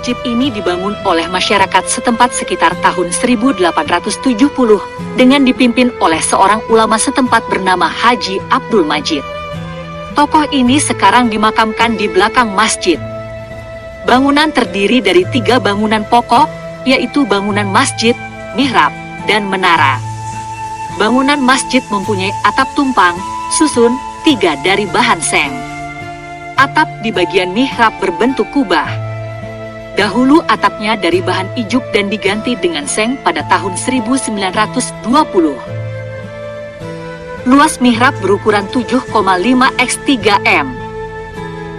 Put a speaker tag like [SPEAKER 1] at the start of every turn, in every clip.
[SPEAKER 1] masjid ini dibangun oleh masyarakat setempat sekitar tahun 1870 dengan dipimpin oleh seorang ulama setempat bernama Haji Abdul Majid. Tokoh ini sekarang dimakamkan di belakang masjid. Bangunan terdiri dari 3 bangunan pokok, yaitu bangunan masjid, mihrab, dan menara. Bangunan masjid mempunyai atap tumpang, susun, 3 dari bahan seng. Atap di bagian mihrab berbentuk kubah. Dahulu atapnya dari bahan ijuk dan diganti dengan seng pada tahun 1920. Luas mihrab berukuran 7,5 x 3 m.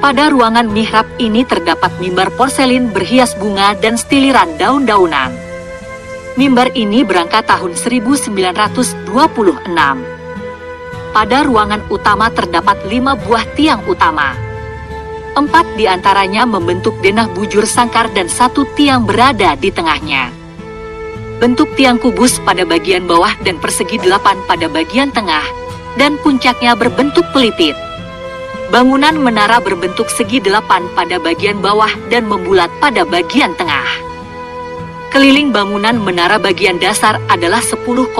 [SPEAKER 1] Pada ruangan mihrab ini terdapat mimbar porselin berhias bunga dan stiliran daun-daunan. Mimbar ini berangkat tahun 1926. Pada ruangan utama terdapat 5 buah tiang utama. 4 di antaranya membentuk denah bujur sangkar dan 1 tiang berada di tengahnya. Bentuk tiang kubus pada bagian bawah dan persegi 8 pada bagian tengah, dan puncaknya berbentuk pelipit. Bangunan menara berbentuk segi 8 pada bagian bawah dan membulat pada bagian tengah. Keliling bangunan menara bagian dasar adalah 10,5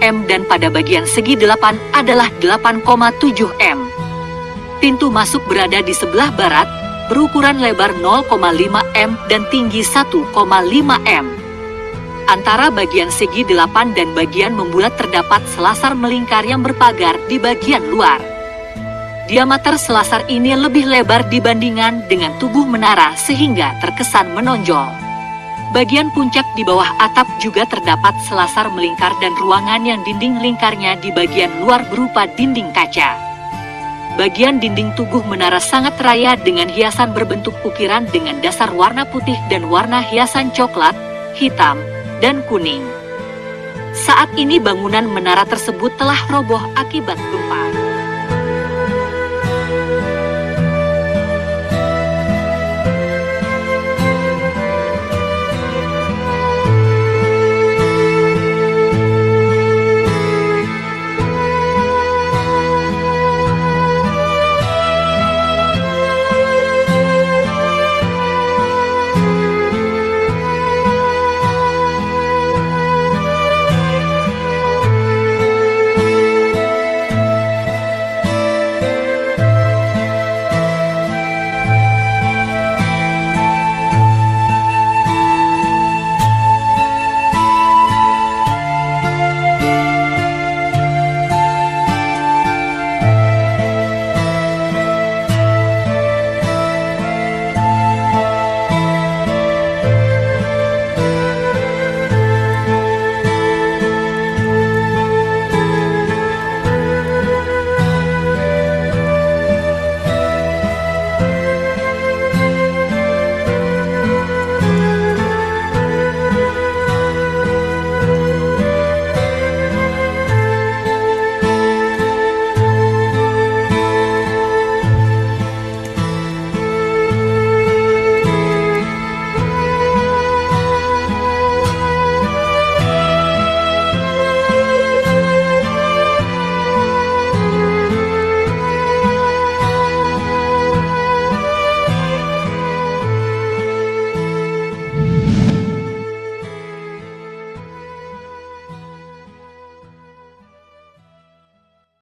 [SPEAKER 1] m dan pada bagian segi 8 adalah 8,7 m. Pintu masuk berada di sebelah barat, berukuran lebar 0,5 m dan tinggi 1,5 m. Antara bagian segi 8 dan bagian membulat terdapat selasar melingkar yang berpagar di bagian luar. Diameter selasar ini lebih lebar dibandingkan dengan tubuh menara sehingga terkesan menonjol. Bagian puncak di bawah atap juga terdapat selasar melingkar dan ruangan yang dinding lingkarnya di bagian luar berupa dinding kaca. Bagian dinding tubuh menara sangat raya dengan hiasan berbentuk ukiran dengan dasar warna putih dan warna hiasan coklat, hitam, dan kuning. Saat ini bangunan menara tersebut telah roboh akibat gempa.